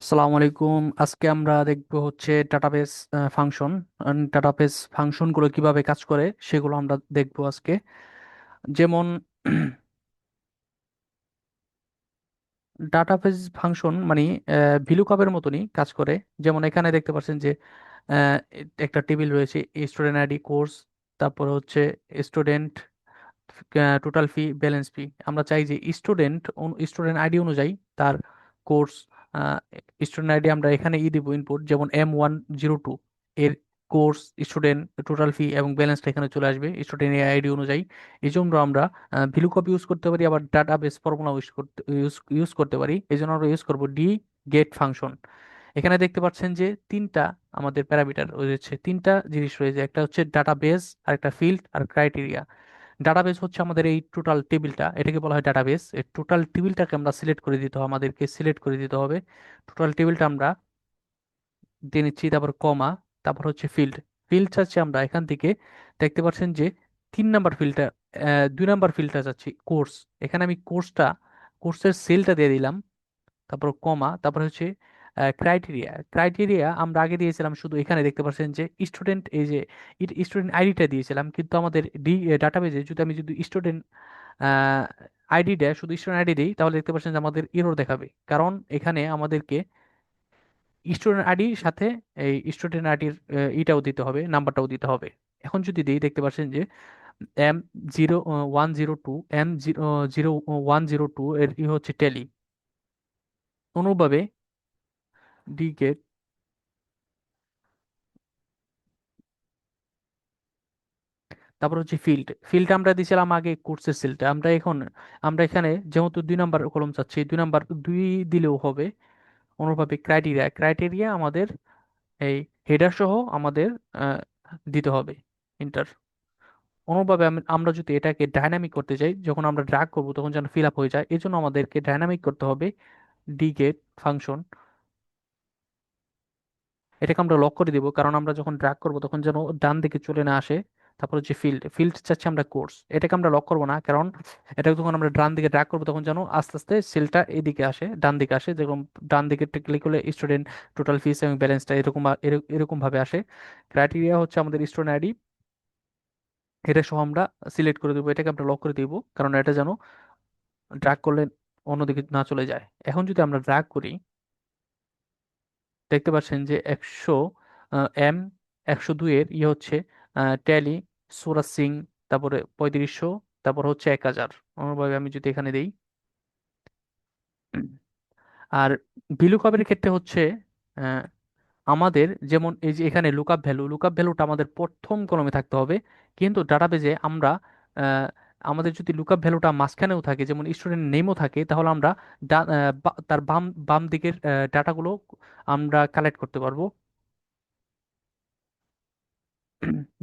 আসসালামু আলাইকুম। আজকে আমরা দেখব হচ্ছে ডাটাবেস ফাংশন। ডাটাবেস ফাংশনগুলো কিভাবে কাজ করে সেগুলো আমরা দেখব আজকে। যেমন ডাটাবেস ফাংশন মানে ভিলুকাপের মতনই কাজ করে। যেমন এখানে দেখতে পাচ্ছেন যে একটা টেবিল রয়েছে, স্টুডেন্ট আইডি, কোর্স, তারপরে হচ্ছে স্টুডেন্ট, টোটাল ফি, ব্যালেন্স ফি। আমরা চাই যে স্টুডেন্ট আইডি অনুযায়ী তার কোর্স, স্টুডেন্ট আইডি আমরা এখানে দিব ইনপুট, যেমন M102 এর কোর্স, স্টুডেন্ট, টোটাল ফি এবং ব্যালেন্সটা এখানে চলে আসবে স্টুডেন্ট আইডি অনুযায়ী। এই জন্য আমরা ভিলুকপ ইউজ করতে পারি, আবার ডাটাবেস ফর্মুলা ইউজ করতে পারি। এই জন্য আমরা ইউজ করব ডি গেট ফাংশন। এখানে দেখতে পাচ্ছেন যে তিনটা আমাদের প্যারামিটার রয়েছে, তিনটা জিনিস রয়েছে, একটা হচ্ছে ডাটাবেস, আর একটা ফিল্ড, আর ক্রাইটেরিয়া। ডাটাবেস হচ্ছে আমাদের এই টোটাল টেবিলটা, এটাকে বলা হয় ডাটাবেস। এই টোটাল টেবিলটাকে আমরা সিলেক্ট করে দিতে হবে, আমাদেরকে সিলেক্ট করে দিতে হবে টোটাল টেবিলটা আমরা দিয়ে নিচ্ছি। তারপর কমা, তারপর হচ্ছে ফিল্ড। ফিল্ড চাচ্ছি আমরা এখান থেকে, দেখতে পাচ্ছেন যে 3 নাম্বার ফিল্ডটা, 2 নাম্বার ফিল্ডটা চাচ্ছি কোর্স। এখানে আমি কোর্সের সেলটা দিয়ে দিলাম। তারপর কমা, তারপর হচ্ছে ক্রাইটেরিয়া। ক্রাইটেরিয়া আমরা আগে দিয়েছিলাম শুধু, এখানে দেখতে পাচ্ছেন যে স্টুডেন্ট, এই যে স্টুডেন্ট আইডিটা দিয়েছিলাম, কিন্তু আমাদের ডাটাবেজে যদি স্টুডেন্ট আইডি দেয়, শুধু স্টুডেন্ট আইডি দিই, তাহলে দেখতে পাচ্ছেন যে আমাদের এরর দেখাবে, কারণ এখানে আমাদেরকে স্টুডেন্ট আইডির সাথে এই স্টুডেন্ট আইডির ইটাও দিতে হবে, নাম্বারটাও দিতে হবে। এখন যদি দিই, দেখতে পাচ্ছেন যে M0102, M0102 এর হচ্ছে টেলি। অনুভাবে ডি গেট, তারপর হচ্ছে ফিল্ড আমরা দিয়েছিলাম আগে কোর্সের সেলটা, আমরা এখানে যেহেতু 2 নাম্বার কলম চাচ্ছি, 2 নাম্বার 2 দিলেও হবে। অনুরূপভাবে ক্রাইটেরিয়া আমাদের এই হেডার সহ আমাদের আহ, দিতে হবে, ইন্টার। অনুরূপভাবে আমরা যদি এটাকে ডাইনামিক করতে চাই, যখন আমরা ড্র্যাগ করব তখন যেন ফিল আপ হয়ে যায়, এই জন্য আমাদেরকে ডাইনামিক করতে হবে ডি গেট ফাংশন। এটাকে আমরা লক করে দিব, কারণ আমরা যখন ড্র্যাগ করব তখন যেন ডান দিকে চলে না আসে। তারপর হচ্ছে ফিল্ড চাচ্ছি আমরা কোর্স, এটাকে আমরা লক করবো না, কারণ এটা যখন আমরা ডান দিকে ড্র্যাগ করবো তখন যেন আস্তে আস্তে সেলটা এদিকে আসে, ডান দিকে আসে, যেরকম ডান দিকে ক্লিক করলে স্টুডেন্ট, টোটাল ফিস এবং ব্যালেন্সটা এরকম ভাবে আসে। ক্রাইটেরিয়া হচ্ছে আমাদের স্টুডেন্ট আইডি, এটা সহ আমরা সিলেক্ট করে দেবো, এটাকে আমরা লক করে দিব, কারণ এটা যেন ড্র্যাগ করলে অন্যদিকে না চলে যায়। এখন যদি আমরা ড্র্যাগ করি, দেখতে পাচ্ছেন যে 100 M 102 এর হচ্ছে ট্যালি, সুরাজ সিং, তারপরে 3500, তারপর হচ্ছে 1000। অনুভাবে আমি যদি এখানে দেই, আর ভিলুকাপের ক্ষেত্রে হচ্ছে আহ, আমাদের যেমন এই যে এখানে লুকআপ ভ্যালুটা আমাদের প্রথম কলমে থাকতে হবে, কিন্তু ডাটাবেজে আমরা আহ, আমাদের যদি লুকআপ ভ্যালুটা মাঝখানেও থাকে, যেমন স্টুডেন্ট নেমও থাকে, তাহলে আমরা তার বাম বাম দিকের ডাটাগুলো আমরা কালেক্ট করতে পারবো।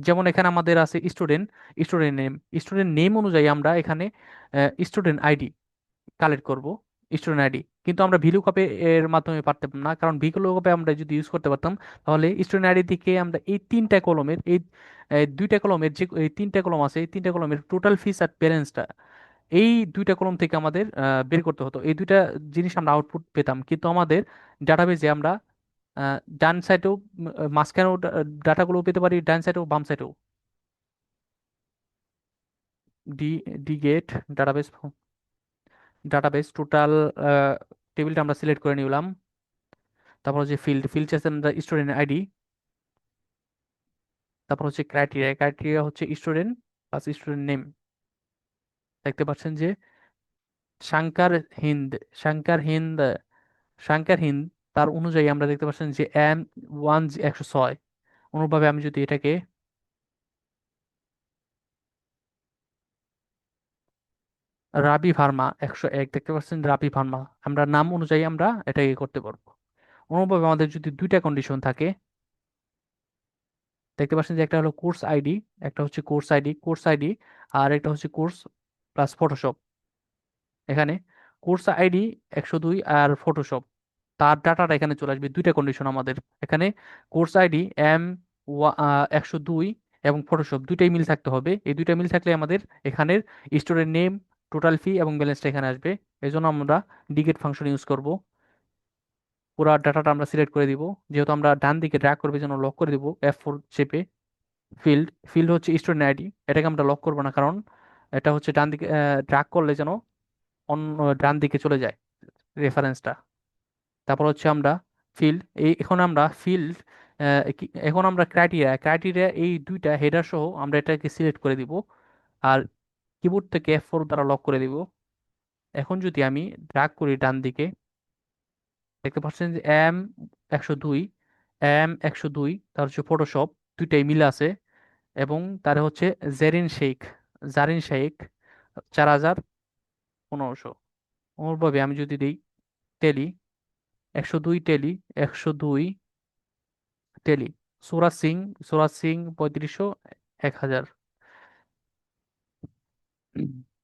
যেমন এখানে আমাদের আছে student, student name, student name অনুযায়ী আমরা এখানে স্টুডেন্ট আইডি কালেক্ট করব, স্টুডেন্ট আইডি। কিন্তু আমরা ভিলু কাপে এর মাধ্যমে পারতাম না, কারণ ভিলু কাপে আমরা যদি ইউজ করতে পারতাম, তাহলে স্টুডেন্ট আইডি থেকে আমরা এই 3টা কলমের এই 2টা কলমের যে এই 3টা কলম আছে, এই 3টা কলমের টোটাল ফিস আর ব্যালেন্সটা এই 2টা কলম থেকে আমাদের বের করতে হতো। এই দুইটা জিনিস আমরা আউটপুট পেতাম, কিন্তু আমাদের ডাটাবেজে আমরা ডান সাইডেও, মাঝখানেও ডাটাগুলো পেতে পারি, ডান সাইডেও বাম সাইডেও। D D get database, total টেবিলটা আমরা সিলেক্ট করে নিলাম। তারপর হচ্ছে ফিল্ড চাচ্ছি আমরা স্টুডেন্ট আইডি। তারপর হচ্ছে ক্রাইটেরিয়া হচ্ছে স্টুডেন্ট প্লাস স্টুডেন্ট নেম। দেখতে পাচ্ছেন যে শাঙ্কার হিন্দ শাঙ্কার হিন্দ শাঙ্কার হিন্দ, তার অনুযায়ী আমরা দেখতে পাচ্ছেন যে M106। অনুরূপভাবে আমি যদি এটাকে রাবি ভার্মা 101, দেখতে পাচ্ছেন রাবি ভার্মা, আমরা নাম অনুযায়ী আমরা এটাকে করতে পারবো। অনুরূপভাবে আমাদের যদি 2টা কন্ডিশন থাকে, দেখতে পাচ্ছেন যে একটা হলো কোর্স আইডি, আর একটা হচ্ছে কোর্স প্লাস ফটোশপ। এখানে কোর্স আইডি 102 আর ফটোশপ, তার ডাটাটা এখানে চলে আসবে। 2টা কন্ডিশন আমাদের এখানে, কোর্স আইডি এম 102 এবং ফটোশপ দুইটাই মিল থাকতে হবে। এই দুইটা মিল থাকলে আমাদের এখানের স্টুডেন্ট নেম, টোটাল ফি এবং ব্যালেন্সটা এখানে আসবে। এই জন্য আমরা ডিগেট ফাংশন ইউজ করব। পুরো ডাটাটা আমরা সিলেক্ট করে দিব। যেহেতু আমরা ডান দিকে ড্র্যাগ করবে জন্য লক করে দিব F4 চেপে। ফিল্ড ফিল্ড হচ্ছে স্টুডেন্ট আইডি, এটাকে আমরা লক করবো না, কারণ এটা হচ্ছে ডান দিকে ড্র্যাগ করলে যেন অন্য ডান দিকে চলে যায় রেফারেন্সটা। তারপর হচ্ছে আমরা ফিল্ড, এই এখন আমরা ফিল্ড, এখন আমরা ক্রাইটেরিয়া ক্রাইটেরিয়া এই দুইটা হেডার সহ আমরা এটাকে সিলেক্ট করে দিব। আর কিবোর্ড থেকে F4 দ্বারা লক করে দিব। এখন যদি আমি ড্র্যাগ করি ডান দিকে, দেখতে পাচ্ছেন যে M102, M102 তার হচ্ছে ফটোশপ, দুইটাই মিল আছে। এবং তার হচ্ছে জেরিন শেখ, জারিন শেখ 4000, 1500। অনুরূপভাবে আমি যদি দিই টেলি 102 টেলি 102 টেলি, সুরাজ সিং 3500, 1000।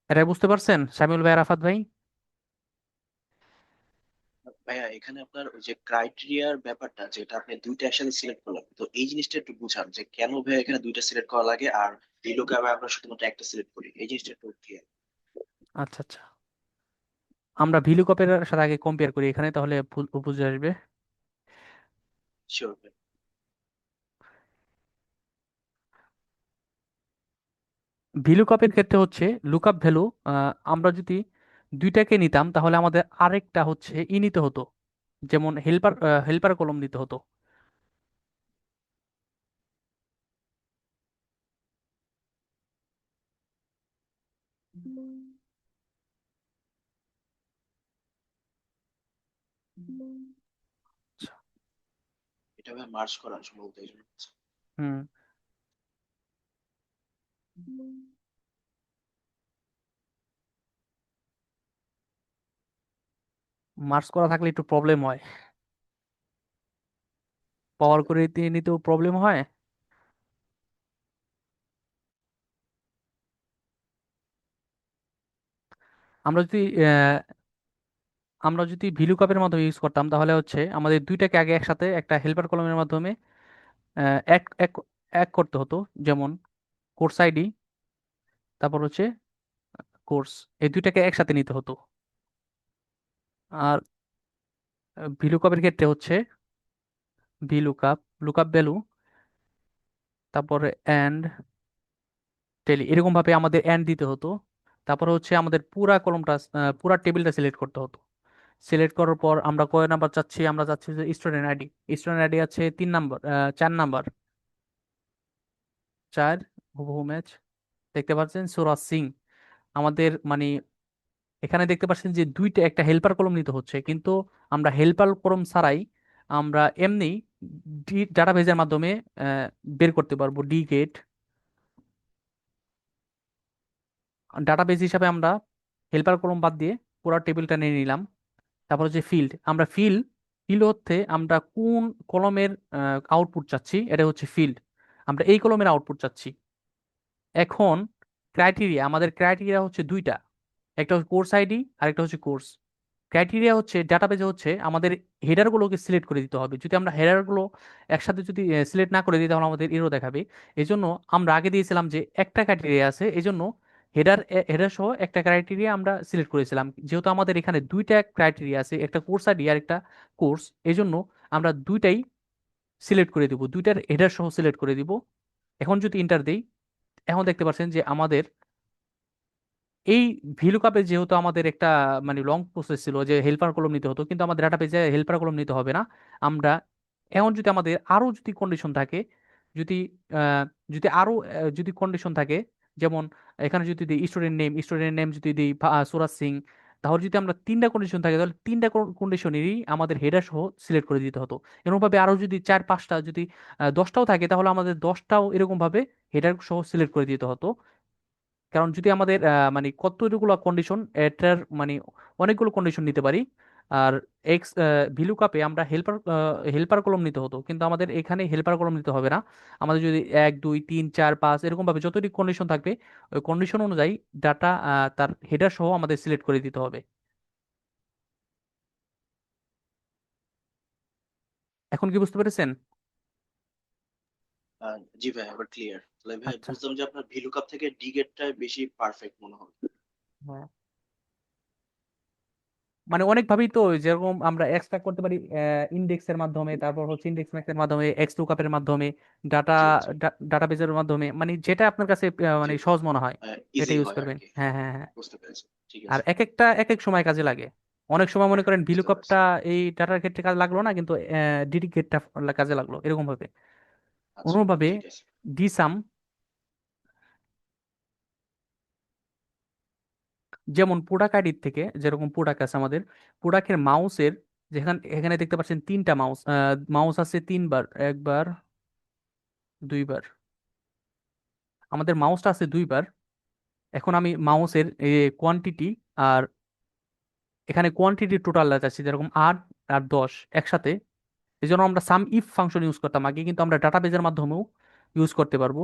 এটা বুঝতে পারছেন শামিউল ভাই, আরাফাত ভাই? ভাইয়া এখানে আপনার ওই যে ক্রাইটেরিয়ার ব্যাপারটা, যেটা আপনি দুইটা একসাথে সিলেক্ট করলেন, তো এই জিনিসটা একটু বুঝান যে কেন ভাইয়া এখানে দুইটা সিলেক্ট করা লাগে, আর ভিলোকে আবার আমরা শুধুমাত্র একটা সিলেক্ট করি, এই জিনিসটা একটু ক্লিয়ার। আচ্ছা আচ্ছা, আমরা ভিলু কপের সাথে আগে কম্পেয়ার করি এখানে, তাহলে বুঝে আসবে। শিওর। ভিলুকাপের ক্ষেত্রে হচ্ছে লুকআপ ভ্যালু, আমরা যদি দুইটাকে নিতাম তাহলে আমাদের আরেকটা হচ্ছে নিতে হতো, যেমন হেল্পার হেল্পার কলম নিতে হতো। আচ্ছা। এটা ভাই মার্চ করা সম্ভবত এই জন্য। হুম। মার্কস করা থাকলে একটু প্রবলেম হয়, পাওয়ার করে নিতেও প্রবলেম হয়। আমরা যদি আমরা যদি ভিলুকাপের মাধ্যমে ইউজ করতাম তাহলে হচ্ছে আমাদের দুইটাকে আগে একসাথে একটা হেল্পার কলমের মাধ্যমে এক এক এক করতে হতো। যেমন কোর্স আইডি, তারপর হচ্ছে কোর্স, এই দুইটাকে একসাথে নিতে হতো। আর ভিলুকাপের ক্ষেত্রে হচ্ছে ভিলুকাপ, লুকআপ ভ্যালু, তারপরে এন্ড টেলি, এরকম ভাবে আমাদের এন্ড দিতে হতো। তারপরে হচ্ছে আমাদের পুরা কলমটা, পুরা টেবিলটা সিলেক্ট করতে হতো। সিলেক্ট করার পর আমরা কয় নাম্বার চাচ্ছি, আমরা চাচ্ছি যে স্টুডেন্ট আইডি, স্টুডেন্ট আইডি আছে 3 নাম্বার, 4 নাম্বার, 4, হুবহু ম্যাচ। দেখতে পাচ্ছেন সুরাজ সিং আমাদের মানে এখানে দেখতে পাচ্ছেন যে দুইটা একটা হেল্পার কলম নিতে হচ্ছে, কিন্তু আমরা হেল্পার কলম ছাড়াই আমরা এমনি ডাটাবেজের মাধ্যমে আহ, বের করতে পারবো ডি গেট। ডাটাবেজ হিসাবে আমরা হেল্পার কলম বাদ দিয়ে পুরো টেবিলটা নিয়ে নিলাম। তারপর হচ্ছে ফিল্ড, আমরা ফিল্ড ফিল্ড হচ্ছে আমরা কোন কলমের আউটপুট চাচ্ছি, এটা হচ্ছে ফিল্ড, আমরা এই কলমের আউটপুট চাচ্ছি। এখন ক্রাইটেরিয়া, আমাদের ক্রাইটেরিয়া হচ্ছে দুইটা, একটা হচ্ছে কোর্স আইডি আর একটা হচ্ছে কোর্স। ক্রাইটেরিয়া হচ্ছে ডাটাবেজে হচ্ছে আমাদের হেডারগুলোকে সিলেক্ট করে দিতে হবে। যদি আমরা হেডারগুলো একসাথে যদি সিলেক্ট না করে দিই তাহলে আমাদের এরর দেখাবে। এই জন্য আমরা আগে দিয়েছিলাম যে একটা ক্রাইটেরিয়া আছে, এই জন্য হেডার হেডার সহ একটা ক্রাইটেরিয়া আমরা সিলেক্ট করেছিলাম। যেহেতু আমাদের এখানে দুইটা ক্রাইটেরিয়া আছে, একটা কোর্স আইডি আর একটা কোর্স, এই জন্য আমরা দুইটাই সিলেক্ট করে দিব, দুইটার হেডার সহ সিলেক্ট করে দিব। এখন যদি ইন্টার দেই, এখন দেখতে পাচ্ছেন যে আমাদের এই ভিলুকাপে যেহেতু আমাদের একটা মানে লং প্রসেস ছিল যে হেল্পার কলম নিতে হতো, কিন্তু আমাদের ডাটা পেজে হেল্পার কলম নিতে হবে না। আমরা এখন যদি আমাদের আরো যদি কন্ডিশন থাকে, যদি আহ, যদি আরো যদি কন্ডিশন থাকে, যেমন এখানে যদি দিই স্টুডেন্ট নেম যদি দিই সুরাজ সিং, তাহলে যদি আমরা তিনটা কন্ডিশন থাকে তাহলে তিনটা কন্ডিশনেরই আমাদের হেডার সহ সিলেক্ট করে দিতে হতো। এরকম ভাবে আরো যদি 4-5টা যদি 10টাও থাকে তাহলে আমাদের 10টাও এরকম ভাবে হেডার সহ সিলেক্ট করে দিতে হতো। কারণ যদি আমাদের মানে কতগুলো কন্ডিশন, এটার মানে অনেকগুলো কন্ডিশন নিতে পারি। আর এক্স ভিলু কাপে আমরা হেল্পার হেল্পার কলম নিতে হতো, কিন্তু আমাদের এখানে হেল্পার কলম নিতে হবে না। আমাদের যদি 1 2 3 4 5 এরকম ভাবে যতটি কন্ডিশন থাকবে, ওই কন্ডিশন অনুযায়ী ডাটা তার হেডার সহ আমাদের সিলেক্ট করে দিতে হবে। এখন কি বুঝতে পেরেছেন? জি ভাই, আবার ক্লিয়ার। তাহলে ভাই আচ্ছা। বুঝলাম যে আপনার ভিলুকাপ থেকে ডি গেটটা বেশি পারফেক্ট মনে হয়। হ্যাঁ। মানে অনেকভাবেই তো, যেরকম আমরা এক্সট্রাক্ট করতে পারি ইন্ডেক্সের মাধ্যমে, তারপর হচ্ছে ইন্ডেক্স ম্যাক্সের মাধ্যমে, এক্স লুকআপের মাধ্যমে, ডাটা জি জি ডাটাবেজের মাধ্যমে, মানে যেটা আপনার কাছে জি, মানে সহজ মনে হয় এটা ইজি ইউজ হয় আর করবেন। কি, হ্যাঁ হ্যাঁ। হ্যাঁ হ্যাঁ। বুঝতে পেরেছি। ঠিক আর আছে। এক একটা এক এক সময় কাজে লাগে। অনেক সময় মনে করেন বুঝতে পারছি। ভিলুকআপটা এই ডাটার ক্ষেত্রে কাজে লাগলো না, কিন্তু ডিডিকেটটা কাজে লাগলো, এরকম ভাবে। আচ্ছা, অনুরূপভাবে ঠিক আছে। ডিসাম, যেমন প্রোডাক্ট আইডির থেকে, যেরকম প্রোডাক্ট আছে আমাদের, প্রোডাক্টের মাউসের, যেখানে এখানে দেখতে পাচ্ছেন তিনটা মাউস, মাউস আছে তিনবার, একবার, দুইবার, আমাদের মাউসটা আছে দুইবার। এখন আমি মাউসের কোয়ান্টিটি, আর এখানে কোয়ান্টিটি টোটাল আছে যেরকম 8 আর 10 একসাথে, এই জন্য আমরা সাম ইফ ফাংশন ইউজ করতাম আগে, কিন্তু আমরা ডাটাবেজের মাধ্যমেও ইউজ করতে পারবো।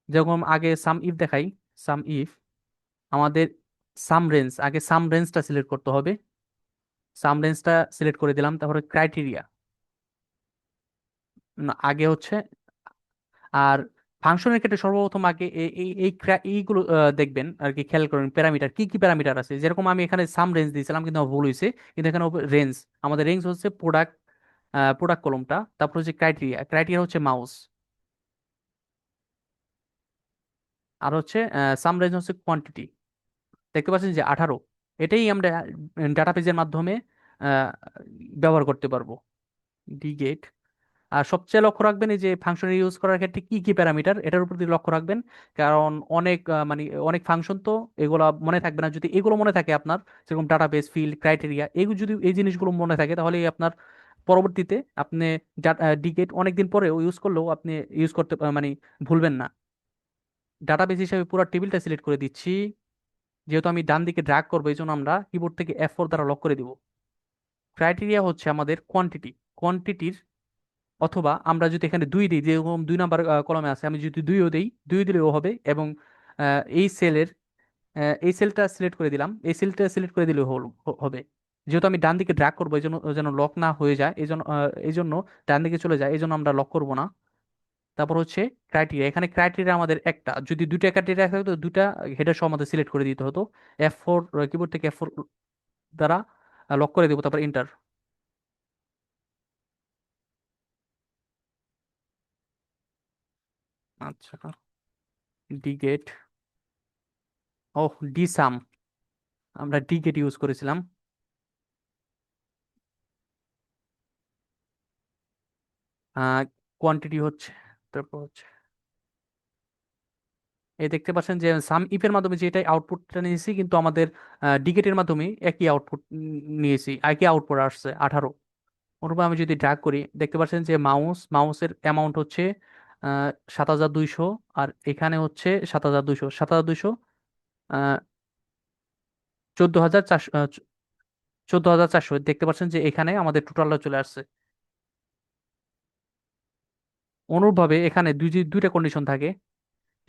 যেরকম আগে সাম ইফ দেখাই, সাম ইফ আমাদের সাম রেঞ্জ, আগে সাম রেঞ্জটা সিলেক্ট করতে হবে। সাম রেঞ্জটা সিলেক্ট করে দিলাম, তারপরে ক্রাইটেরিয়া, আগে হচ্ছে, আর ফাংশনের ক্ষেত্রে সর্বপ্রথম আগে এইগুলো দেখবেন আর কি, খেয়াল করেন প্যারামিটার কি কি প্যারামিটার আছে। যেরকম আমি এখানে সাম রেঞ্জ দিয়েছিলাম কিন্তু আমার ভুল হয়েছে, কিন্তু এখানে রেঞ্জ, আমাদের রেঞ্জ হচ্ছে প্রোডাক্ট, প্রোডাক্ট কলমটা, তারপর হচ্ছে ক্রাইটেরিয়া, ক্রাইটেরিয়া হচ্ছে মাউস, আর হচ্ছে সাম রেঞ্জ হচ্ছে কোয়ান্টিটি। দেখতে পাচ্ছেন যে 18, এটাই আমরা ডাটা পেজের মাধ্যমে আহ, ব্যবহার করতে পারবো। ডিগেট। আর সবচেয়ে লক্ষ্য রাখবেন এই যে ফাংশনের ইউজ করার ক্ষেত্রে কি কি প্যারামিটার, এটার উপর দিয়ে লক্ষ্য রাখবেন। কারণ অনেক মানে অনেক ফাংশন তো, এগুলা মনে থাকবে না। যদি এগুলো মনে থাকে আপনার, যেরকম ডাটাবেস, ফিল্ড, ক্রাইটেরিয়া, এগুলো যদি এই জিনিসগুলো মনে থাকে, তাহলে আপনার পরবর্তীতে আপনি ডিগেট অনেকদিন পরেও ইউজ করলেও আপনি ইউজ করতে মানে ভুলবেন না। ডাটাবেস হিসেবে পুরো টেবিলটা সিলেক্ট করে দিচ্ছি। যেহেতু আমি ডান দিকে ড্র্যাগ করবো, এই জন্য আমরা কিবোর্ড থেকে F4 দ্বারা লক করে দিব। ক্রাইটেরিয়া হচ্ছে আমাদের কোয়ান্টিটি, কোয়ান্টিটির, অথবা আমরা যদি এখানে দুই দিই, যেরকম 2 নাম্বার কলমে আছে, আমি যদি দুইও দিই, দুই দিলেও হবে। এবং এই সেলের, এই সেলটা সিলেক্ট করে দিলাম, এই সেলটা সিলেক্ট করে দিলেও হবে। যেহেতু আমি ডান দিকে ড্র্যাগ করবো, এই জন্য যেন লক না হয়ে যায়, এই জন্য ডান দিকে চলে যায়, এই জন্য আমরা লক করবো না। তারপর হচ্ছে ক্রাইটেরিয়া, এখানে ক্রাইটেরিয়া আমাদের একটা, যদি দুইটা ক্রাইটেরিয়া থাকতো দুইটা হেডার সহ আমাদের সিলেক্ট করে দিতে হতো। F4, কিবোর্ড থেকে F4 দ্বারা লক করে দেবো, তারপর এন্টার। আচ্ছা, ডিগেট, ও ডিসাম, আমরা ডিগেট ইউজ করেছিলাম। কোয়ান্টিটি হচ্ছে, তারপর হচ্ছে এই দেখতে পাচ্ছেন যে সাম ইফের মাধ্যমে যেটাই আউটপুটটা নিয়েছি, কিন্তু আমাদের ডিগেটের মাধ্যমে একই আউটপুট নিয়েছি, একই আউটপুট আসছে 18। অনুরূপে আমি যদি ড্র্যাগ করি, দেখতে পাচ্ছেন যে মাউসের অ্যামাউন্ট হচ্ছে 7200, আর এখানে হচ্ছে 7200, 7200, 14,400, 14,400। দেখতে পাচ্ছেন যে এখানে আমাদের টোটালটা চলে আসছে। অনুরূপভাবে এখানে দুইটা কন্ডিশন থাকে,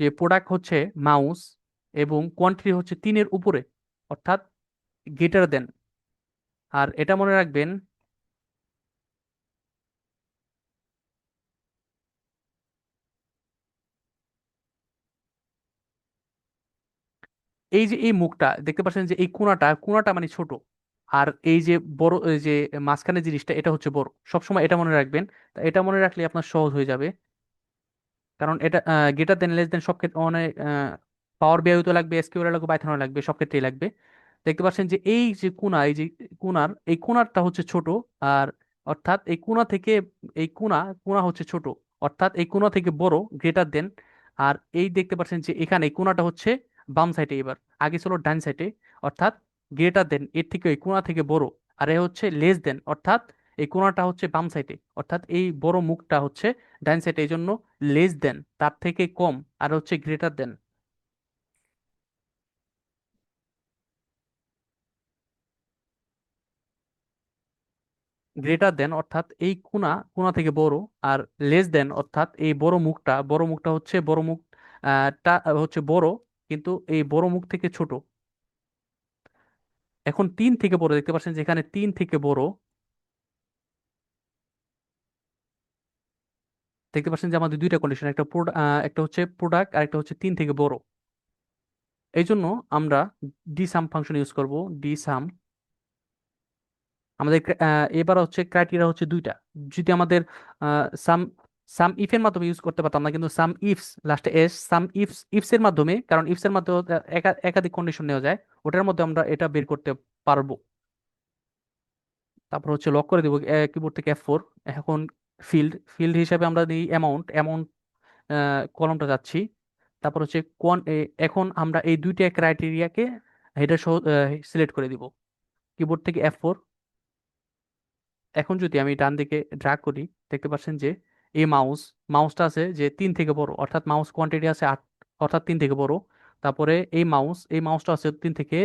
যে প্রোডাক্ট হচ্ছে মাউস এবং কোয়ান্টিটি হচ্ছে 3-এর উপরে, অর্থাৎ গ্রেটার দেন। আর এটা মনে রাখবেন, এই যে এই মুখটা দেখতে পাচ্ছেন যে এই কোণাটা, কোণাটা মানে ছোট, আর এই যে বড়, এই যে মাঝখানে জিনিসটা, এটা হচ্ছে বড়। সবসময় এটা মনে রাখবেন। তা এটা মনে রাখলে আপনার সহজ হয়ে যাবে। কারণ এটা গ্রেটার দেন, লেস দেন সব ক্ষেত্রে অনেক, পাওয়ার বিআইও তো লাগবে, এসকিউএল লাগবে, পাইথনও লাগবে, সব ক্ষেত্রেই লাগবে। দেখতে পাচ্ছেন যে এই যে কোণা, এই যে কোণার, এই কোণারটা হচ্ছে ছোট, আর অর্থাৎ এই কোণা থেকে, এই কোণা, কোণা হচ্ছে ছোট, অর্থাৎ এই কোণা থেকে বড়, গ্রেটার দেন। আর এই দেখতে পাচ্ছেন যে এখানে এই কোণাটা হচ্ছে বাম সাইডে, এবার আগে ছিল ডান সাইডে, অর্থাৎ গ্রেটার দেন এর থেকে, এই কোণা থেকে বড়। আর এ হচ্ছে লেস দেন, অর্থাৎ এই কোণাটা হচ্ছে বাম সাইডে, অর্থাৎ এই বড় মুখটা হচ্ছে ডান সাইডে, এই জন্য লেস দেন তার থেকে কম, আর হচ্ছে গ্রেটার দেন। গ্রেটার দেন অর্থাৎ এই কোণা, কোণা থেকে বড়, আর লেস দেন অর্থাৎ এই বড় মুখটা, বড় মুখটা হচ্ছে বড় মুখ টা হচ্ছে বড়, কিন্তু এই বড় মুখ থেকে ছোট। এখন 3 থেকে বড়, দেখতে পাচ্ছেন যেখানে 3 থেকে বড়, দেখতে পাচ্ছেন যে আমাদের দুইটা কন্ডিশন, একটা একটা হচ্ছে প্রোডাক্ট, আর একটা হচ্ছে 3 থেকে বড়। এই জন্য আমরা ডিসাম ফাংশন ইউজ করব। ডিসাম, আমাদের এবার হচ্ছে ক্রাইটেরিয়া হচ্ছে দুইটা। যদি আমাদের সাম সাম ইফ এর মাধ্যমে ইউজ করতে পারতাম না, কিন্তু সাম ইফস লাস্টে এস, সাম ইফস ইফস এর মাধ্যমে, কারণ ইফস এর মাধ্যমে একাধিক কন্ডিশন নেওয়া যায়, ওটার মধ্যে আমরা এটা বের করতে পারবো। তারপর হচ্ছে লক করে দিব কিবোর্ড থেকে F4। এখন ফিল্ড ফিল্ড হিসাবে আমরা নিই অ্যামাউন্ট অ্যামাউন্ট কলমটা যাচ্ছি। তারপর হচ্ছে এখন আমরা এই দুইটা ক্রাইটেরিয়াকে এটা সহ সিলেক্ট করে দিব কিবোর্ড থেকে F4। এখন যদি আমি ডান দিকে ড্র্যাগ করি, দেখতে পাচ্ছেন যে এই মাউসটা আছে যে 3 থেকে বড়, অর্থাৎ মাউস কোয়ান্টিটি আছে 8, অর্থাৎ 3 থেকে বড়। তারপরে এই মাউসটা আছে 3 থেকে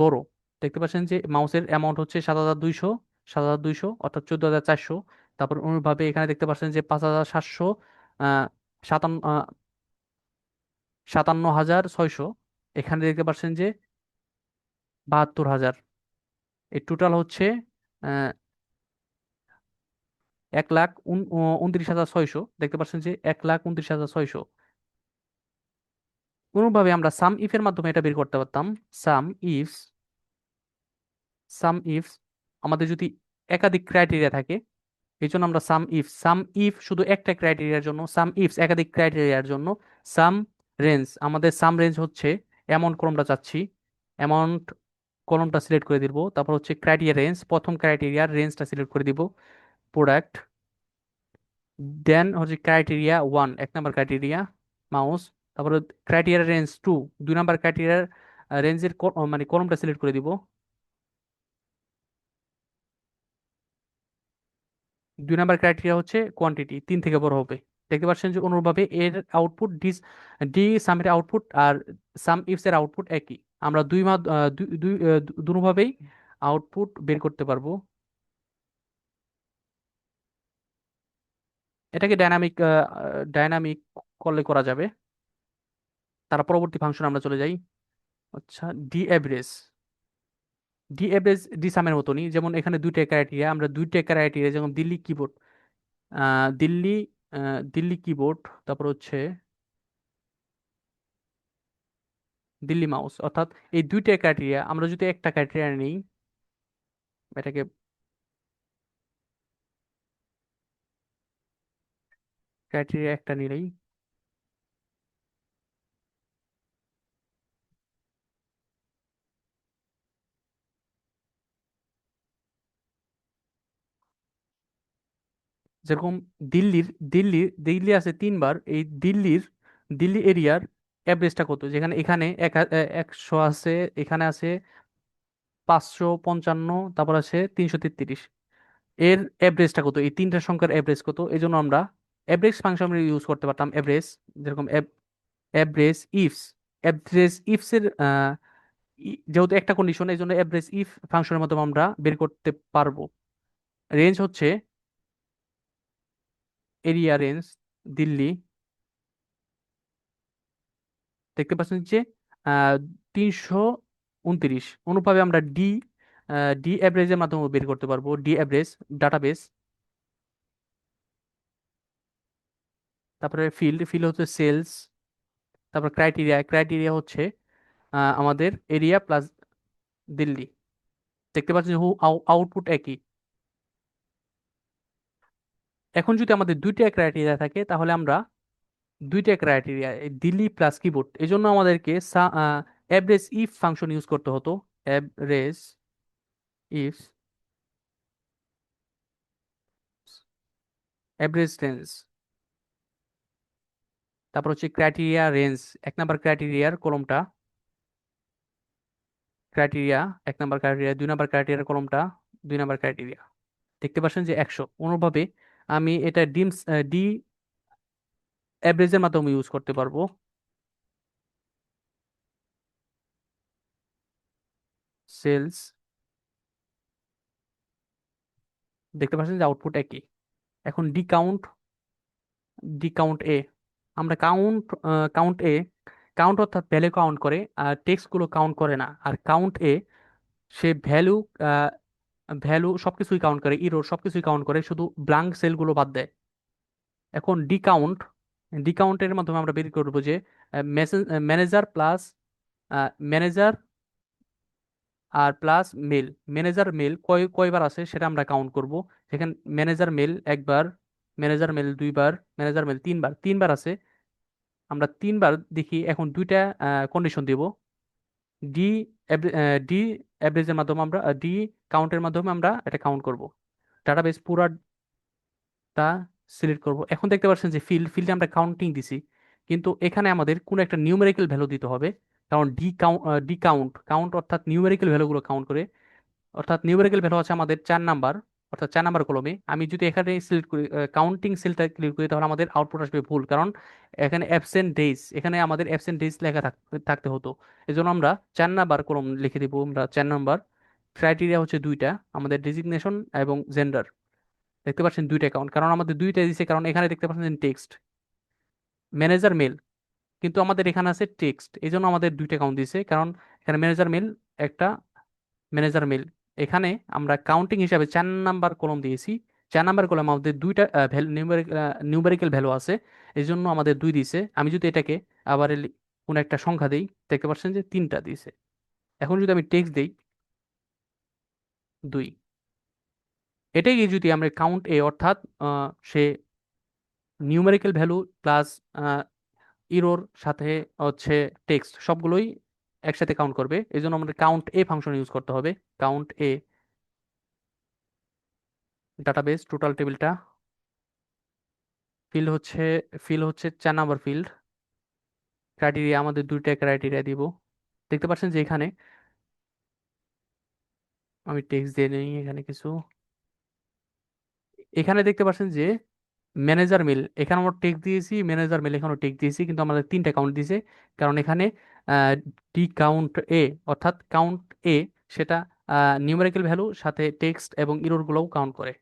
বড়। দেখতে পাচ্ছেন যে মাউসের অ্যামাউন্ট হচ্ছে 7200, 7200 অর্থাৎ 14400। তারপর অনুরূপভাবে এখানে দেখতে পাচ্ছেন যে 5700, আহ 57,600। এখানে দেখতে পাচ্ছেন যে 72,000। এই টোটাল হচ্ছে 1,29,600। দেখতে পাচ্ছেন যে 1,29,600। কোনোভাবে আমরা সাম ইফ এর মাধ্যমে এটা বের করতে পারতাম। সাম ইফস সাম ইফস আমাদের যদি একাধিক ক্রাইটেরিয়া থাকে, এই জন্য আমরা সাম ইফ শুধু একটা ক্রাইটেরিয়ার জন্য, সাম ইফস একাধিক ক্রাইটেরিয়ার জন্য। সাম রেঞ্জ, আমাদের সাম রেঞ্জ হচ্ছে অ্যামাউন্ট কলমটা চাচ্ছি, অ্যামাউন্ট কলমটা সিলেক্ট করে দিব। তারপর হচ্ছে ক্রাইটেরিয়া রেঞ্জ, প্রথম ক্রাইটেরিয়ার রেঞ্জটা সিলেক্ট করে দিব, প্রোডাক্ট। দেন হচ্ছে ক্রাইটেরিয়া 1, 1 নম্বর ক্রাইটেরিয়া মাউস। তারপরে ক্রাইটেরিয়া রেঞ্জ 2, 2 নম্বর ক্রাইটেরিয়ার রেঞ্জের মানে কলমটা সিলেক্ট করে দিব। 2 নম্বর ক্রাইটেরিয়া হচ্ছে কোয়ান্টিটি, 3 থেকে বড় হবে। দেখতে পাচ্ছেন যে অনুরূপভাবে এর আউটপুট ডি সামের আউটপুট আর সাম ইফস এর আউটপুট একই। আমরা দুভাবেই আউটপুট বের করতে পারবো। এটাকে ডাইনামিক করলে করা যাবে। তার পরবর্তী ফাংশন আমরা চলে যাই। আচ্ছা, D average. D average D সামের মতনই, যেমন এখানে দুইটা ক্রাইটেরিয়া, আমরা দুইটা ক্রাইটেরিয়া যেমন দিল্লি কিবোর্ড, দিল্লি দিল্লি কিবোর্ড, তারপর হচ্ছে দিল্লি মাউস, অর্থাৎ এই দুইটা ক্রাইটেরিয়া আমরা যদি একটা ক্রাইটেরিয়া নিই, এটাকে ক্রাইটেরিয়া একটা নিলেই, যেরকম দিল্লির দিল্লি আছে 3 বার, এই দিল্লি এরিয়ার অ্যাভারেজটা কত, যেখানে এখানে 100 আছে, এখানে আছে 555, তারপর আছে 333। এর অ্যাভারেজটা কত, এই তিনটা সংখ্যার অ্যাভারেজ কত, এই জন্য আমরা অ্যাভারেজ ফাংশন ইউজ করতে পারতাম। অ্যাভারেজ, যেরকম অ্যাভারেজ ইফস, অ্যাভারেজ ইফস এর যেহেতু একটা কন্ডিশন, এই জন্য অ্যাভারেজ ইফ ফাংশনের মাধ্যমে আমরা বের করতে পারবো। রেঞ্জ হচ্ছে এরিয়া রেঞ্জ দিল্লি, দেখতে পাচ্ছেন যে 329। অনুভাবে আমরা ডি অ্যাভারেজের মাধ্যমে বের করতে পারবো। D average database. তারপরে ফিল্ড হচ্ছে সেলস। তারপর ক্রাইটেরিয়া হচ্ছে আমাদের এরিয়া প্লাস দিল্লি। দেখতে পাচ্ছেন আউটপুট একই। এখন যদি আমাদের দুইটা ক্রাইটেরিয়া থাকে, তাহলে আমরা দুইটা ক্রাইটেরিয়া দিল্লি প্লাস কিবোর্ড, এই জন্য আমাদেরকে অ্যাভারেজ ইফ ফাংশন ইউজ করতে হতো। অ্যাভারেজ ইফ অ্যাভারেজ রেঞ্জ, তারপর হচ্ছে ক্রাইটেরিয়া রেঞ্জ, 1 নম্বর ক্রাইটেরিয়ার কলমটা, ক্রাইটেরিয়া 1 নম্বর ক্রাইটেরিয়া, 2 নম্বর ক্রাইটেরিয়ার কলমটা, 2 নম্বর ক্রাইটেরিয়া। দেখতে পাচ্ছেন যে 100। অনুরূপভাবে আমি এটা ডি অ্যাভারেজের মাধ্যমে ইউজ করতে পারবো। সেলস, দেখতে পাচ্ছেন যে আউটপুট একই। এখন ডি কাউন্ট এ, আমরা কাউন্ট এ, কাউন্ট অর্থাৎ ভ্যালু কাউন্ট করে, আর টেক্সট গুলো কাউন্ট করে না। আর কাউন্ট এ সে ভ্যালু সবকিছুই কাউন্ট করে, ইরোর সবকিছুই কাউন্ট করে, শুধু ব্লাঙ্ক সেলগুলো বাদ দেয়। এখন ডি কাউন্টের মাধ্যমে আমরা বের করবো যে ম্যানেজার প্লাস ম্যানেজার আর প্লাস মেল। ম্যানেজার মেল কয়বার আছে সেটা আমরা কাউন্ট করব। সেখানে ম্যানেজার মেল একবার, ম্যানেজার মেল দুইবার, ম্যানেজার মেল তিনবার, তিনবার আছে। আমরা তিনবার দেখি, এখন দুইটা কন্ডিশন দেব। ডি ডি অ্যাভারেজের মাধ্যমে আমরা ডি কাউন্টের মাধ্যমে আমরা এটা কাউন্ট করব। ডাটাবেস পুরাটা সিলেক্ট করব। এখন দেখতে পাচ্ছেন যে ফিল্ডে আমরা কাউন্টিং দিছি, কিন্তু এখানে আমাদের কোনো একটা নিউমেরিক্যাল ভ্যালু দিতে হবে। কারণ ডি কাউন্ট কাউন্ট অর্থাৎ নিউমেরিক্যাল ভ্যালুগুলো কাউন্ট করে। অর্থাৎ নিউমেরিক্যাল ভ্যালু আছে আমাদের 4 নাম্বার, অর্থাৎ 4 নাম্বার কলমে। আমি যদি এখানে সিলেক্ট করি, কাউন্টিং সেলটা ক্লিক করি, তাহলে আমাদের আউটপুট আসবে ভুল, কারণ এখানে অ্যাবসেন্ট ডেজ, এখানে আমাদের অ্যাবসেন্ট ডেজ লেখা থাকতে হতো। এই জন্য আমরা 4 নাম্বার কলম লিখে দিব। আমরা 4 নাম্বার। ক্রাইটেরিয়া হচ্ছে দুইটা, আমাদের ডেজিগনেশন এবং জেন্ডার। দেখতে পাচ্ছেন দুইটা অ্যাকাউন্ট, কারণ আমাদের দুইটা দিছে, কারণ এখানে দেখতে পাচ্ছেন টেক্সট ম্যানেজার মেল, কিন্তু আমাদের এখানে আছে টেক্সট, এই জন্য আমাদের দুইটা অ্যাকাউন্ট দিছে, কারণ এখানে ম্যানেজার মেল একটা, ম্যানেজার মেল। এখানে আমরা কাউন্টিং হিসাবে 4 নাম্বার কলম দিয়েছি। 4 নাম্বার কলম আমাদের দুইটা নিউমেরিক্যাল ভ্যালু আছে, এই জন্য আমাদের দুই দিছে। আমি যদি এটাকে আবার কোনো একটা সংখ্যা দেই, দেখতে পাচ্ছেন যে তিনটা দিছে। এখন যদি আমি টেক্সট দেই, দুই। এটাই যদি আমরা কাউন্ট এ, অর্থাৎ সে নিউমেরিক্যাল ভ্যালু প্লাস ইরোর সাথে হচ্ছে টেক্সট সবগুলোই একসাথে কাউন্ট করবে, এই জন্য আমাদের কাউন্ট এ ফাংশন ইউজ করতে হবে। কাউন্ট এ ডাটাবেস টোটাল টেবিলটা, ফিল্ড হচ্ছে ফিল্ড হচ্ছে 4 নাম্বার ফিল্ড। ক্রাইটেরিয়া আমাদের দুইটা ক্রাইটেরিয়া দিব। দেখতে পাচ্ছেন যে এখানে আমি টেক্সট দিয়ে নেই এখানে কিছু। এখানে দেখতে পাচ্ছেন যে ম্যানেজার মেল, এখানে আমরা টেক্সট দিয়েছি, ম্যানেজার মেল এখানেও টেক্সট দিয়েছি, কিন্তু আমাদের তিনটা কাউন্ট দিয়েছে, কারণ এখানে ডি কাউন্ট এ, অর্থাৎ কাউন্ট এ সেটা নিউমেরিক্যাল ভ্যালু সাথে টেক্সট এবং ইরর গুলোও কাউন্ট করে।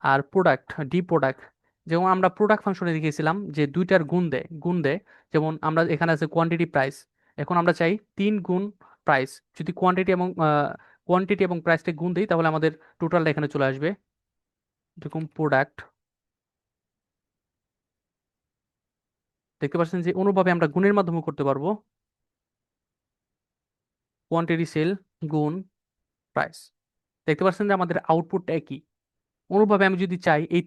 আর প্রোডাক্ট, ডি প্রোডাক্ট, যেমন আমরা প্রোডাক্ট ফাংশনে দেখেছিলাম যে দুইটার গুণ দেয়। যেমন আমরা এখানে আছে কোয়ান্টিটি প্রাইস, এখন আমরা চাই 3 গুণ প্রাইস। যদি কোয়ান্টিটি এবং প্রাইসটা গুণ দিই, তাহলে আমাদের টোটালটা এখানে চলে আসবে। যেরকম প্রোডাক্ট, দেখতে পাচ্ছেন যে অনুভাবে আমরা গুণের মাধ্যমে করতে পারবো। কোয়ান্টিটি সেল গুণ প্রাইস, দেখতে পাচ্ছেন যে আমাদের আউটপুট একই। অনুরূপভাবে আমি যদি চাই এই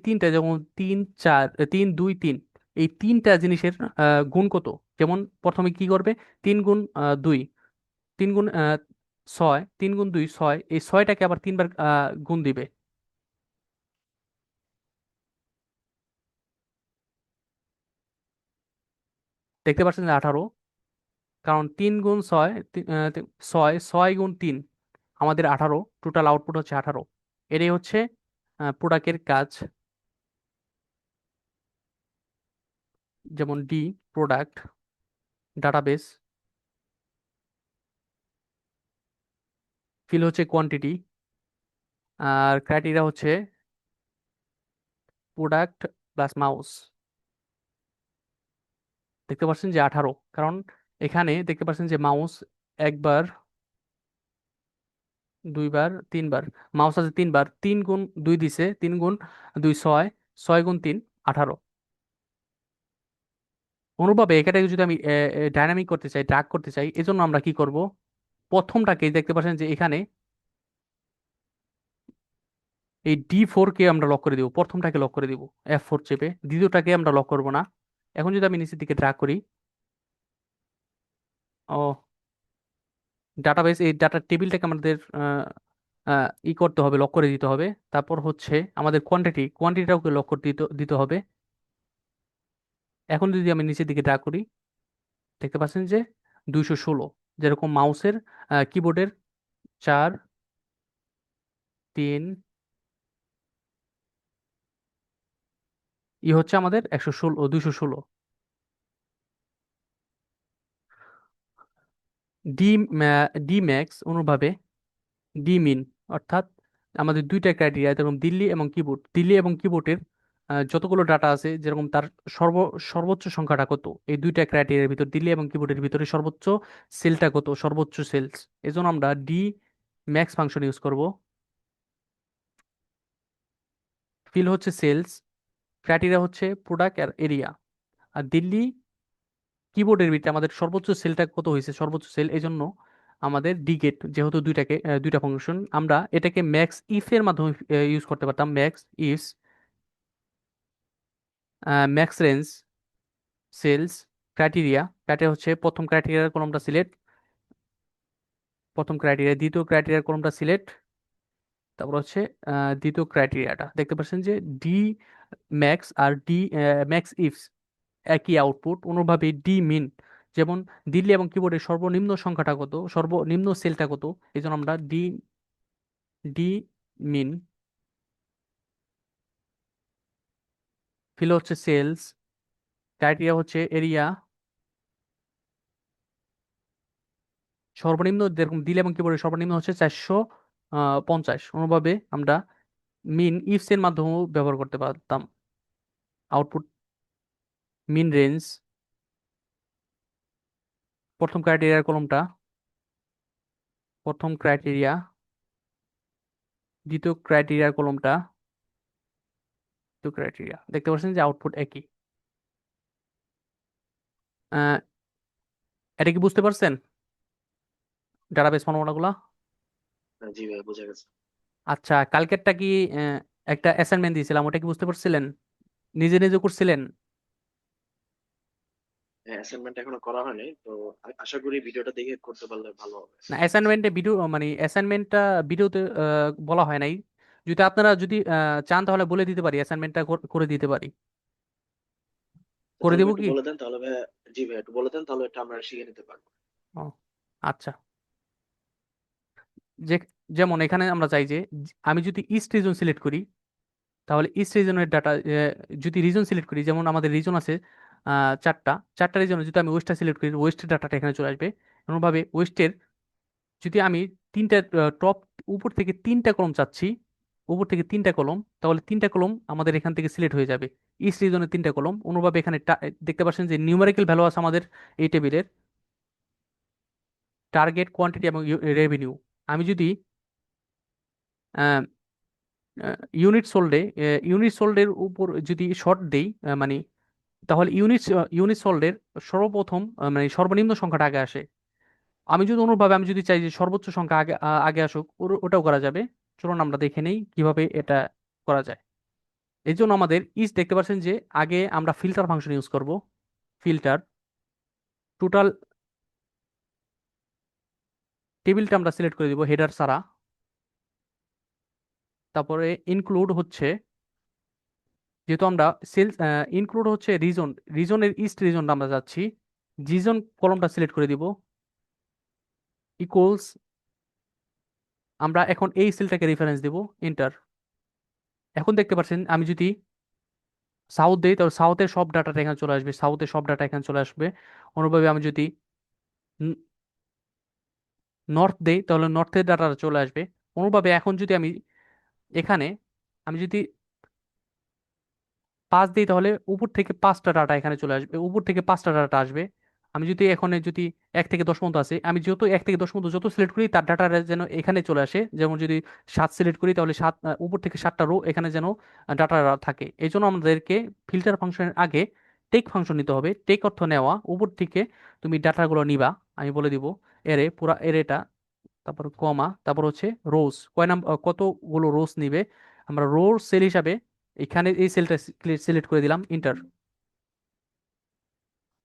তিনটা যেমন 3 4 3 2 3, এই তিনটা জিনিসের গুণ কত, যেমন প্রথমে কি করবে, 3 গুণ 2, 3 গুণ 6, 3 গুণ 2 6, এই ছয়টাকে আবার তিনবার গুণ দিবে। দেখতে পাচ্ছেন যে 18, কারণ 3 গুণ 6, 6 6 গুণ 3 আমাদের 18, টোটাল আউটপুট হচ্ছে 18। এটাই হচ্ছে প্রোডাক্টের কাজ। যেমন ডি প্রোডাক্ট ডাটাবেস, ফিল হচ্ছে কোয়ান্টিটি, আর ক্রাইটেরিয়া হচ্ছে প্রোডাক্ট প্লাস মাউস। দেখতে পাচ্ছেন যে 18, কারণ এখানে দেখতে পাচ্ছেন যে মাউস একবার, দুইবার, তিনবার, মাউস আছে তিনবার, 3 গুণ 2 দিছে, 3 গুণ 2 6, 6 গুণ 3 18। অনুভাবে এটাকে যদি আমি ডাইনামিক করতে চাই, ড্রাগ করতে চাই, এজন্য আমরা কি করব, প্রথমটাকে দেখতে পাচ্ছেন যে এখানে এই D4 কে আমরা লক করে দিব, প্রথমটাকে লক করে দিব F4 চেপে, দ্বিতীয়টাকে আমরা লক করব না। এখন যদি আমি নিচের দিকে ড্রাগ করি, ও ডাটাবেস, এই ডাটা টেবিলটাকে আমাদের করতে হবে, লক করে দিতে হবে। তারপর হচ্ছে আমাদের কোয়ান্টিটিটাকে লক করে দিতে দিতে হবে। এখন যদি আমি নিচের দিকে ড্রাগ করি, দেখতে পাচ্ছেন যে 216, যেরকম মাউসের কিবোর্ডের 4 3 হচ্ছে আমাদের 216। ডি ডি ম্যাক্স অনুভাবে ডি মিন, অর্থাৎ আমাদের দুইটা ক্রাইটেরিয়া, যেরকম দিল্লি এবং কিবোর্ডের যতগুলো ডাটা আছে, যেরকম তার সর্বোচ্চ সংখ্যাটা কত, এই দুইটা ক্রাইটেরিয়ার ভিতর দিল্লি এবং কিবোর্ডের ভিতরে সর্বোচ্চ সেলটা কত, সর্বোচ্চ সেলস, এজন্য আমরা ডি ম্যাক্স ফাংশন ইউজ করব। ফিল হচ্ছে সেলস, ক্রাইটেরিয়া হচ্ছে প্রোডাক্ট আর এরিয়া, আর দিল্লি কিবোর্ডের ভিতরে আমাদের সর্বোচ্চ সেলটা কত হয়েছে, সর্বোচ্চ সেল, এই জন্য আমাদের ডি গেট, যেহেতু দুইটা ফাংশন, আমরা এটাকে ম্যাক্স ইফ এর মাধ্যমে ইউজ করতে পারতাম। Max if max range sales criteria. Criteria হচ্ছে প্রথম ক্রাইটেরিয়ার কলমটা সিলেক্ট, প্রথম ক্রাইটেরিয়া, দ্বিতীয় ক্রাইটেরিয়ার কলমটা সিলেক্ট, তারপর হচ্ছে দ্বিতীয় ক্রাইটেরিয়াটা দেখতে পাচ্ছেন যে ডি ম্যাক্স আর ডি ম্যাক্স ইফস একই আউটপুট। অনুরূপভাবে ডি মিন, যেমন দিল্লি এবং কিবোর্ডের সর্বনিম্ন সংখ্যাটা কত, সর্বনিম্ন সেলটা কত, এই জন্য আমরা ডি ডি মিন, ফিল হচ্ছে সেলস, ক্রাইটেরিয়া হচ্ছে এরিয়া, সর্বনিম্ন যেরকম দিল্লি এবং কিবোর্ডের সর্বনিম্ন হচ্ছে 450। অনুভাবে আমরা মিন ইফস এর মাধ্যমেও ব্যবহার করতে পারতাম। আউটপুট মিন রেঞ্জ, প্রথম ক্রাইটেরিয়ার কলমটা, প্রথম ক্রাইটেরিয়া, দ্বিতীয় ক্রাইটেরিয়ার কলমটা, দ্বিতীয় ক্রাইটেরিয়া, দেখতে পাচ্ছেন যে আউটপুট একই। আহ, এটা কি বুঝতে পারছেন ডাটাবেস ফর্মুলাগুলা? জি ভাই, বোঝা গেছে। আচ্ছা, কালকেরটা কি একটা অ্যাসাইনমেন্ট দিয়েছিলাম, ওটা কি বুঝতে পারছিলেন? নিজে নিজে করছিলেন? হ্যাঁ, অ্যাসাইনমেন্ট এখনো করা হয়নি তো, আশা করি ভিডিওটা দেখে করতে পারলে ভালো হবে। না, অ্যাসাইনমেন্টে ভিডিও মানে অ্যাসাইনমেন্টটা ভিডিওতে বলা হয় নাই। যদি আপনারা যদি চান তাহলে বলে দিতে পারি, অ্যাসাইনমেন্টটা করে দিতে পারি। করে তাহলে দেবো ভাই একটু কি? বলে দেন তাহলে ভাই। জি ভাই, একটু বলে দেন তাহলে এটা আমরা শিখে নিতে পারবো। ও, আচ্ছা। যে যেমন এখানে আমরা চাই যে আমি যদি ইস্ট রিজন সিলেক্ট করি, তাহলে ইস্ট রিজনের ডাটা, যদি রিজন সিলেক্ট করি, যেমন আমাদের রিজন আছে চারটা, চারটা রিজনে যদি আমি ওয়েস্টটা সিলেক্ট করি, ওয়েস্টের ডাটাটা এখানে চলে আসবে। এমনভাবে ওয়েস্টের যদি আমি তিনটা টপ, উপর থেকে তিনটা কলম চাচ্ছি, উপর থেকে তিনটা কলম, তাহলে তিনটা কলম আমাদের এখান থেকে সিলেক্ট হয়ে যাবে। ইস্ট রিজনের তিনটা কলম। অনুভাবে এখানে দেখতে পাচ্ছেন যে নিউমেরিক্যাল ভ্যালু আছে আমাদের এই টেবিলের, টার্গেট, কোয়ান্টিটি এবং রেভিনিউ। আমি যদি ইউনিট সোল্ডে, ইউনিট সোল্ডের উপর যদি শর্ট দেই, মানে তাহলে ইউনিট সোল্ডের সর্বপ্রথম মানে সর্বনিম্ন সংখ্যাটা আগে আসে। আমি যদি অনুরূপভাবে আমি যদি চাই যে সর্বোচ্চ সংখ্যা আগে আগে আসুক, ওটাও করা যাবে। চলুন আমরা দেখে নেই কিভাবে এটা করা যায়। এই জন্য আমাদের ইজ দেখতে পাচ্ছেন যে আগে আমরা ফিল্টার ফাংশন ইউজ করব। ফিল্টার, টোটাল টেবিলটা আমরা সিলেক্ট করে দিব হেডার ছাড়া। তারপরে ইনক্লুড হচ্ছে, যেহেতু আমরা সেল, ইনক্লুড হচ্ছে রিজন, রিজনের ইস্ট রিজনটা আমরা যাচ্ছি, রিজন কলমটা সিলেক্ট করে দিব। ইকুয়ালস, আমরা এখন এই সেলটাকে রেফারেন্স দিব। এন্টার। এখন দেখতে পাচ্ছেন আমি যদি সাউথ দেই, তাহলে সাউথের সব ডাটাটা এখানে চলে আসবে, সাউথের সব ডাটা এখানে চলে আসবে। অনুভাবে আমি যদি নর্থ দেই, তাহলে নর্থের ডাটাটা চলে আসবে। অনুভাবে এখন যদি আমি এখানে আমি যদি 5 দিই, তাহলে উপর থেকে 5টা ডাটা এখানে চলে আসবে, উপর থেকে 5টা ডাটা আসবে। আমি যদি এখানে যদি 1 থেকে 10 পর্যন্ত আছে, আমি যত 1 থেকে 10 পর্যন্ত যত সিলেক্ট করি তার ডাটা যেন এখানে চলে আসে। যেমন যদি 7 সিলেক্ট করি, তাহলে উপর থেকে 7টা রো এখানে যেন ডাটা থাকে। এই জন্য আমাদেরকে ফিল্টার ফাংশনের আগে টেক ফাংশন নিতে হবে। টেক অর্থ নেওয়া, উপর থেকে তুমি ডাটাগুলো নিবা। আমি বলে দিব এরে, পুরা এরেটা, তারপর কমা, তারপর হচ্ছে রোজ, কয় নাম্বার কতগুলো রোজ নিবে, আমরা রো সেল হিসাবে এখানে এই সেলটা সিলেক্ট করে দিলাম। ইন্টার।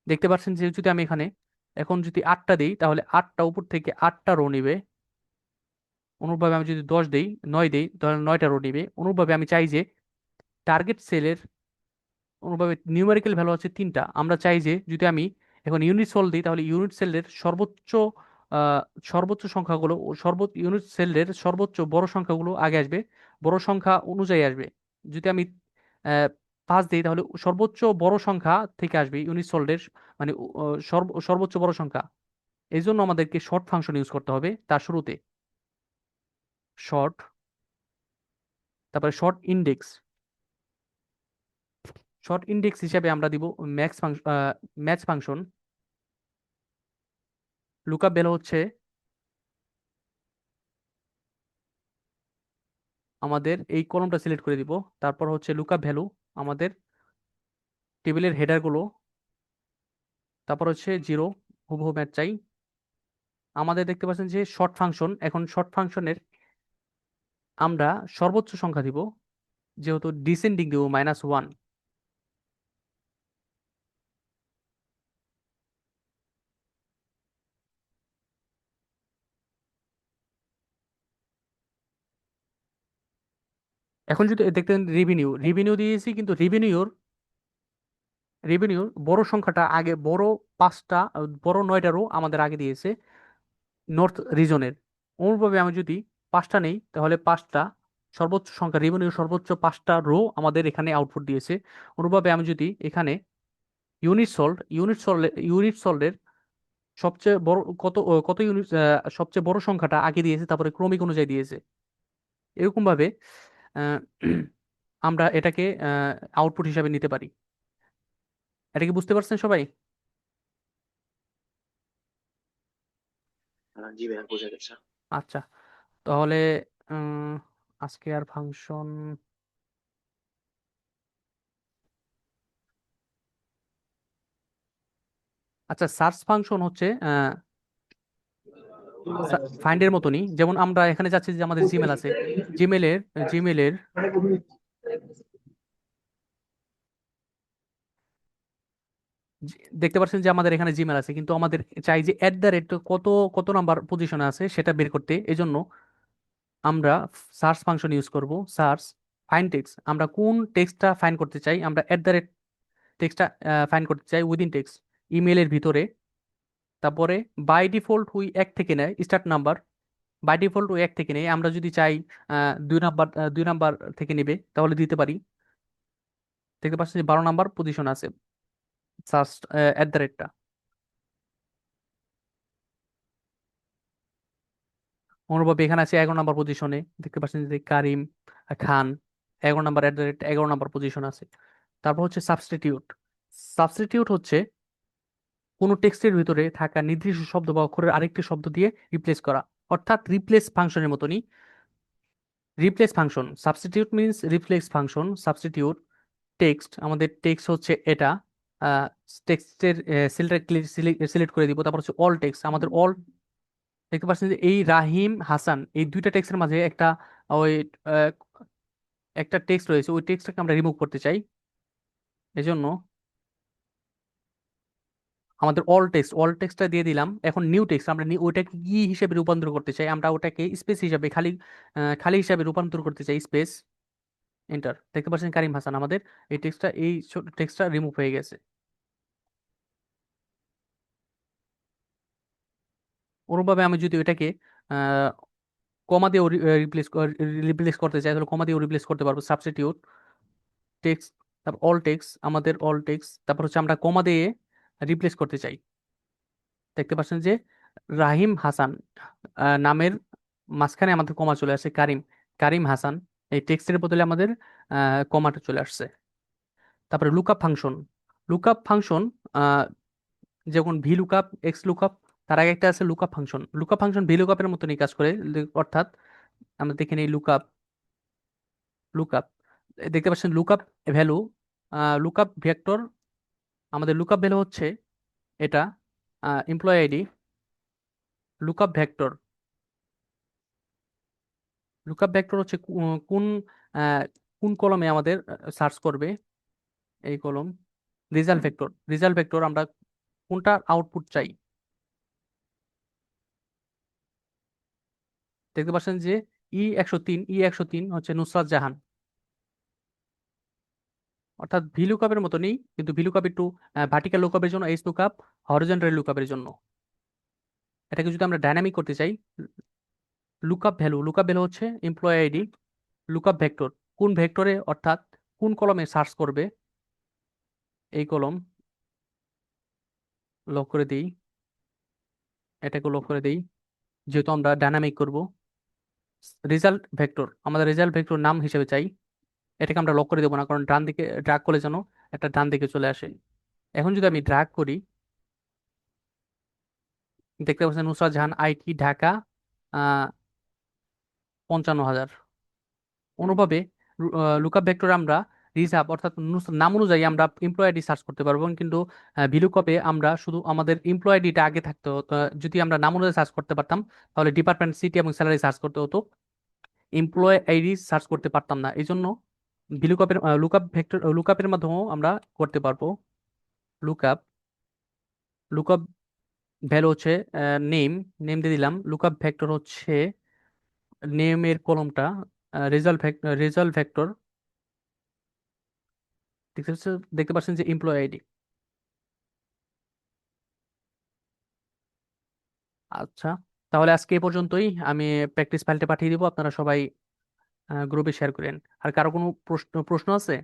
দেখতে পাচ্ছেন যে যদি আমি এখানে এখন যদি 8টা দিই, তাহলে 8টা উপর থেকে 8টা রো নিবে। অনুরূপভাবে আমি যদি 10 দিই, 9 দিই, তাহলে 9টা রো নিবে। অনুরূপভাবে আমি চাই যে টার্গেট সেলের, অনুরূপভাবে নিউমেরিক্যাল ভ্যালু হচ্ছে 3টা, আমরা চাই যে যদি আমি এখন ইউনিট সেল দিই, তাহলে ইউনিট সেলের সর্বোচ্চ আহ, সর্বোচ্চ সংখ্যাগুলো ইউনিট সেলের সর্বোচ্চ বড় সংখ্যাগুলো আগে আসবে, বড় সংখ্যা অনুযায়ী আসবে। যদি আমি 5 দিই, তাহলে সর্বোচ্চ বড় সংখ্যা থেকে আসবে ইউনিট সোল্ডের, মানে সর্বোচ্চ বড় সংখ্যা। এই জন্য আমাদেরকে শর্ট ফাংশন ইউজ করতে হবে তার শুরুতে। শর্ট, তারপরে শর্ট ইন্ডেক্স, শর্ট ইন্ডেক্স হিসাবে আমরা দিব max function, match function. Lookup value হচ্ছে আমাদের এই কলমটা সিলেক্ট করে দিব। তারপর হচ্ছে লুকআপ ভ্যালু আমাদের টেবিলের হেডারগুলো তারপর হচ্ছে জিরো, হুবহু ম্যাচ চাই। আমাদের দেখতে পাচ্ছেন যে শর্ট ফাংশন, এখন শর্ট ফাংশনের আমরা সর্বোচ্চ সংখ্যা দিব, যেহেতু ডিসেন্ডিং দিব -1। এখন যদি দেখতেন রেভিনিউ রেভিনিউ দিয়েছি, কিন্তু রেভিনিউর বড় সংখ্যাটা আগে, বড় পাঁচটা, বড় 9টা রো আমাদের আগে দিয়েছে নর্থ রিজনের। অনুরূপভাবে আমি যদি পাঁচটা নেই, তাহলে পাঁচটা সর্বোচ্চ সংখ্যা, রেভিনিউ সর্বোচ্চ পাঁচটা রো আমাদের এখানে আউটপুট দিয়েছে। অনুরূপভাবে আমি যদি এখানে ইউনিট সল্টের সবচেয়ে বড় কত ইউনিট, সবচেয়ে বড় সংখ্যাটা আগে দিয়েছে, তারপরে ক্রমিক অনুযায়ী দিয়েছে। এরকম ভাবে আহ, আমরা এটাকে আউটপুট হিসাবে নিতে পারি। এটা কি বুঝতে পারছেন সবাই? জি ভাইয়া, বোঝা গেছে। আচ্ছা, তাহলে উম, আজকে আর ফাংশন, আচ্ছা সার্চ ফাংশন হচ্ছে ফাইন্ডের মতনই। যেমন আমরা এখানে যাচ্ছি যে আমাদের জিমেল আছে, জিমেলের জিমেলের দেখতে পাচ্ছেন যে আমাদের এখানে জিমেল আছে, কিন্তু আমাদের চাই যে @, কত কত নাম্বার পজিশনে আছে সেটা বের করতে। এজন্য আমরা সার্চ ফাংশন ইউজ করব। সার্চ ফাইন টেক্সট, আমরা কোন টেক্সটটা ফাইন করতে চাই, আমরা টেক্সটটা ফাইন করতে চাই উইদিন টেক্সট, ইমেলের ভিতরে। তারপরে বাই ডিফল্ট উই এক থেকে নেয় স্টার্ট নাম্বার, বাই ডিফল্ট ও এক থেকে নেই। আমরা যদি চাই 2 নাম্বার থেকে নেবে, তাহলে দিতে পারি। দেখতে পাচ্ছেন যে 12 নাম্বার পজিশন আছে সার্চ @টা। অনুরূপভাবে এখানে আছে 11 নাম্বার পজিশনে, দেখতে পাচ্ছেন যে কারিম খান 11 নাম্বার, @11 নাম্বার পজিশন আছে। তারপর হচ্ছে সাবস্টিটিউট। সাবস্টিটিউট হচ্ছে কোনো টেক্সটের ভিতরে থাকা নির্দিষ্ট শব্দ বা অক্ষরের আরেকটি শব্দ দিয়ে রিপ্লেস করা, অর্থাৎ রিপ্লেস ফাংশনের মতনই। Replace function, substitute means replace function. Substitute text, আমাদের টেক্সট হচ্ছে এটা, টেক্সটের সিলেক্ট করে দিব। তারপর হচ্ছে অল টেক্সট, আমাদের অল, দেখতে পাচ্ছেন যে এই রাহিম হাসান এই দুইটা টেক্সটের মাঝে ওই আহ, একটা টেক্সট রয়েছে, ওই টেক্সটটাকে আমরা রিমুভ করতে চাই। এজন্য আমাদের অল টেক্সটটা দিয়ে দিলাম। এখন নিউ টেক্সট, আমরা ওইটাকে কি হিসেবে রূপান্তর করতে চাই, আমরা ওটাকে স্পেস হিসাবে, খালি হিসাবে রূপান্তর করতে চাই। স্পেস এন্টার, দেখতে পাচ্ছেন কারিম হাসান আমাদের এই টেক্সটটা রিমুভ হয়ে গেছে। অনুরূপভাবে আমি যদি ওইটাকে কমা দিয়ে রিপ্লেস করতে চাই, তাহলে কমা দিয়ে রিপ্লেস করতে পারবো। সাবস্টিটিউট টেক্সট, তারপর অল টেক্সট, আমাদের অল টেক্সট, তারপর হচ্ছে আমরা কমা দিয়ে রিপ্লেস করতে চাই। দেখতে পাচ্ছেন যে রাহিম হাসান নামের মাঝখানে আমাদের কমা চলে আসে, কারিম, কারিম হাসান, এই টেক্সটের বদলে আমাদের কমাটা চলে আসছে। তারপরে লুকআপ ফাংশন। লুকআপ ফাংশন যেমন ভি লুকআপ, এক্স লুকআপ, তার আগে একটা আছে lookup function. Lookup function V লুকআপের মতনই কাজ করে। অর্থাৎ আমরা দেখে নিই লুকআপ দেখতে পাচ্ছেন লুকআপ ভ্যালু, লুকআপ ভেক্টর, আমাদের লুকআপ ভ্যালু হচ্ছে এটা, employ ID, lookup vector. Lookup vector হচ্ছে আহ, কোন কলমে আমাদের সার্চ করবে, এই কলম। রিজাল্ট ভেক্টর আমরা কোনটা আউটপুট চাই। দেখতে পাচ্ছেন যে ই 103 হচ্ছে নুসরাত জাহান। অর্থাৎ ভি লুকআপের মতনই, কিন্তু ভি লুকআপ একটু ভার্টিক্যাল লুকআপের জন্য এইচ লুকআপ, হরিজন্টাল লুকআপের জন্য। এটাকে যদি আমরা ডাইনামিক করতে চাই, লুকআপ ভ্যালু হচ্ছে এমপ্লয় আইডি, লুকআপ ভেক্টর কোন ভেক্টরে, অর্থাৎ কোন কলমে সার্চ করবে, এই কলম লক করে দিই, এটাকে লক করে দিই, যেহেতু আমরা ডাইনামিক করব। আমাদের রেজাল্ট ভেক্টর নাম হিসেবে চাই, এটাকে আমরা লক করে দেবো না, কারণ ডান দিকে ড্রাগ করলে যেন একটা ডান দিকে চলে আসে। এখন যদি আমি ড্রাগ করি, দেখতে পাচ্ছেন Nusrat Jahan IT Dhaka 55,000। অনুভাবে lookup vector আমরা রিজার্ভ অর্থাৎ নাম অনুযায়ী আমরা এমপ্লয় আইডি সার্চ করতে পারবো, কিন্তু ভিলুকপে আমরা শুধু আমাদের এমপ্লয় আইডিটা আগে থাকতো। যদি আমরা নাম অনুযায়ী সার্চ করতে পারতাম তাহলে ডিপার্টমেন্ট, সিটি এবং স্যালারি সার্চ করতে হতো, এমপ্লয় আইডি সার্চ করতে পারতাম না। এই জন্য ভিলুকপের লুকআপ ভেক্টর লুকআপের মাধ্যমেও আমরা করতে পারবো। লুকআপ লুকআপ ভ্যালু হচ্ছে নেম, নেম দিয়ে দিলাম। লুকআপ ভেক্টর হচ্ছে নেমের কলমটা, রেজাল্ট ভেক্টর দেখতে পাচ্ছেন যে এমপ্লয় আইডি। আচ্ছা, তাহলে আজকে এই পর্যন্তই। আমি প্র্যাকটিস ফাইলটা পাঠিয়ে দিব, আপনারা সবাই গ্রুপে শেয়ার করেন। আর কারো কোনো প্রশ্ন প্রশ্ন আছে?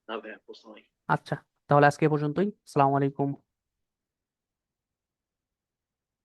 না ভাইয়া, প্রশ্ন নাই। আচ্ছা, তাহলে আজকে এই পর্যন্তই। আসসালামু আলাইকুম।